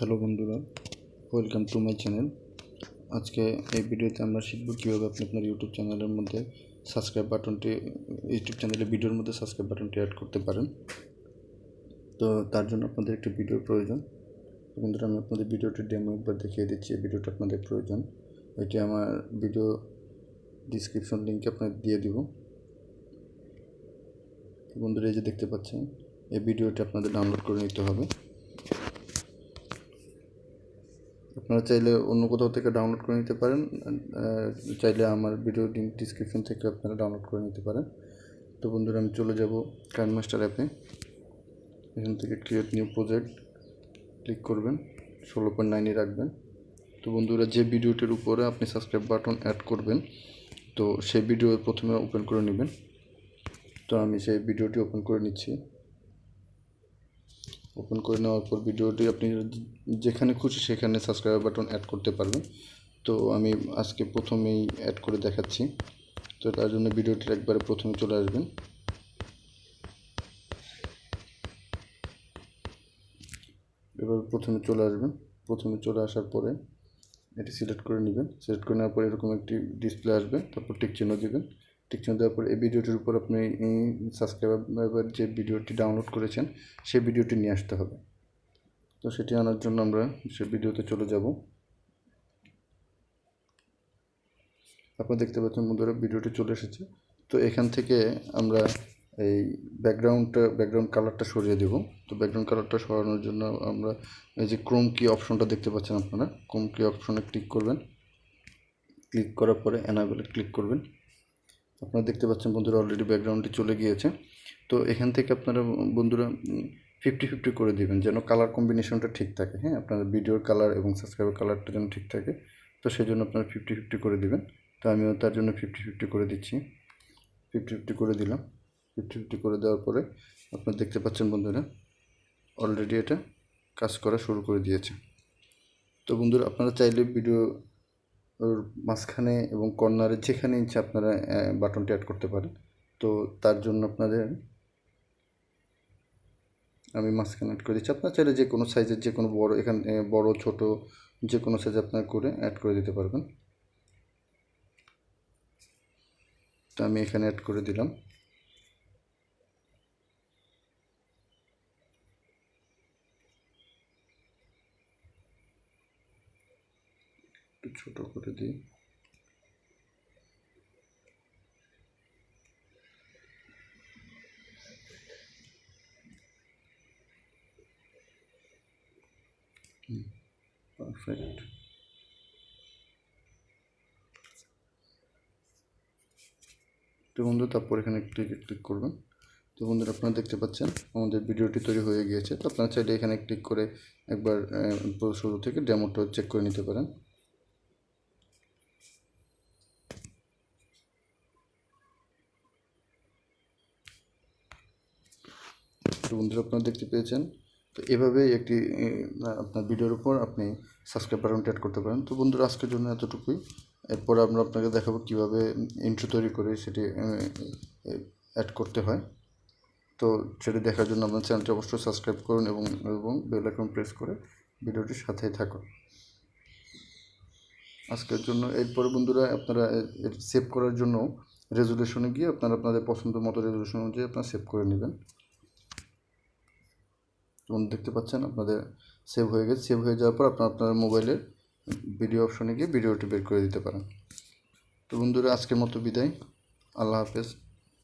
Hello বন্ধুরা, welcome to my channel. আজকে এই ভিডিওতে আমরা শিখব কীভাবে আপনি আপনার ইউটিউব চ্যানেলের মধ্যে ইউটিউব চ্যানেলের ভিডিওর মধ্যে সাবস্ক্রাইব বাটনটি অ্যাড করতে পারেন। তো তার জন্য আপনাদের একটি ভিডিওর প্রয়োজন। বন্ধুরা, আমি আপনাদের ভিডিওটি ডেমো একবার দেখিয়ে দিচ্ছি। এই ভিডিওটা আপনাদের প্রয়োজন। এটি আমার ভিডিও ডিসক্রিপশন লিঙ্কে আপনাদের দিয়ে দিব। বন্ধুরা, এই যে দেখতে পাচ্ছেন, এই ভিডিওটি আপনাদের ডাউনলোড করে নিতে হবে। আপনারা চাইলে অন্য কোথাও থেকে ডাউনলোড করে নিতে পারেন, চাইলে আমার ভিডিও ডিসক্রিপশন থেকে আপনারা ডাউনলোড করে নিতে পারেন। তো বন্ধুরা, আমি চলে যাব কাইনমাস্টার অ্যাপে। এখান থেকে ক্রিয়েট নিউ প্রজেক্ট ক্লিক করবেন, 16.9 রাখবেন। তো বন্ধুরা, যে ভিডিওটির উপরে আপনি সাবস্ক্রাইব বাটন অ্যাড করবেন, তো সেই ভিডিও প্রথমে ওপেন করে নেবেন। তো আমি সেই ভিডিওটি ওপেন করে নিচ্ছি। ওপেন করে নেওয়ার পর ভিডিওটি আপনি যেখানে খুশি সেখানে সাবস্ক্রাইব বাটন অ্যাড করতে পারবেন। তো আমি আজকে প্রথমেই অ্যাড করে দেখাচ্ছি। তো তার জন্য ভিডিওটির একবারে প্রথমে চলে আসবেন। এবার প্রথমে চলে আসার পরে এটি সিলেক্ট করে নেবেন। সিলেক্ট করে নেওয়ার পরে এরকম একটি ডিসপ্লে আসবে, তারপর টিক চিহ্ন দেবেন। টিক চিহ্ন দেওয়ার পর এই ভিডিওটির উপর আপনি সাবস্ক্রাইবার যে ভিডিওটি ডাউনলোড করেছেন সেই ভিডিওটি নিয়ে আসতে হবে। তো সেটি আনার জন্য আমরা সেই ভিডিওতে চলে যাব। আপনারা দেখতে পাচ্ছেন বন্ধুরা, ভিডিওটি চলে এসেছে। তো এখান থেকে আমরা এই ব্যাকগ্রাউন্ড কালারটা সরিয়ে দেব। তো ব্যাকগ্রাউন্ড কালারটা সরানোর জন্য আমরা এই যে ক্রোম কি অপশনটা দেখতে পাচ্ছেন, আপনারা ক্রোম কি অপশনে ক্লিক করবেন। ক্লিক করার পরে এনাবেলে ক্লিক করবেন। আপনারা দেখতে পাচ্ছেন বন্ধুরা, অলরেডি ব্যাকগ্রাউন্ডটি চলে গিয়েছে। তো এখান থেকে আপনারা বন্ধুরা 50-50 করে দেবেন, যেন কালার কম্বিনেশনটা ঠিক থাকে। হ্যাঁ, আপনাদের ভিডিওর কালার এবং সাবস্ক্রাইবার কালারটা যেন ঠিক থাকে। তো সেই জন্য আপনারা 50-50 করে দেবেন। তো আমিও তার জন্য 50-50 করে দিচ্ছি। 50-50 করে দিলাম। 50-50 করে দেওয়ার পরে আপনারা দেখতে পাচ্ছেন বন্ধুরা, অলরেডি এটা কাজ করা শুরু করে দিয়েছে। তো বন্ধুরা, আপনারা চাইলে ভিডিও ওর মাঝখানে এবং কর্নারে যেখানে ইচ্ছে আপনারা বাটনটি অ্যাড করতে পারেন। তো তার জন্য আপনাদের আমি মাঝখানে অ্যাড করে দিচ্ছি। আপনারা চাইলে যে কোনো সাইজের, যে কোনো বড়, এখানে বড় ছোট যে কোনো সাইজ আপনারা করে অ্যাড করে দিতে পারবেন। তো আমি এখানে অ্যাড করে দিলাম। একটু ছোট করে দিই। পারফেক্ট। তো বন্ধু, তারপর এখানে ক্লিক করবেন। তো বন্ধুরা, আপনারা দেখতে পাচ্ছেন আমাদের ভিডিওটি তৈরি হয়ে গিয়েছে। তো আপনারা চাইলে এখানে ক্লিক করে একবার শুরু থেকে ডেমোটা চেক করে নিতে পারেন। তো বন্ধুরা, আপনারা দেখতে পেয়েছেন। তো এভাবেই একটি আপনার ভিডিওর উপর আপনি সাবস্ক্রাইব বাটনটি অ্যাড করতে পারেন। তো বন্ধুরা, আজকের জন্য এতটুকুই। এরপর আমরা আপনাকে দেখাবো কীভাবে ইন্ট্রো তৈরি করে সেটি অ্যাড করতে হয়। তো সেটি দেখার জন্য আপনার চ্যানেলটি অবশ্যই সাবস্ক্রাইব করুন এবং বেল আইকন প্রেস করে ভিডিওটির সাথেই থাকুন। আজকের জন্য এরপরে বন্ধুরা, আপনারা সেভ করার জন্য রেজুলেশনে গিয়ে আপনারা আপনাদের পছন্দ মতো রেজুলেশন অনুযায়ী আপনারা সেভ করে নেবেন। যেমন দেখতে পাচ্ছেন আপনাদের সেভ হয়ে গেছে। সেভ হয়ে যাওয়ার পর আপনার মোবাইলের ভিডিও অপশনে গিয়ে ভিডিওটি বের করে দিতে পারেন। তো বন্ধুরা, আজকের মতো বিদায়। আল্লাহ হাফেজ।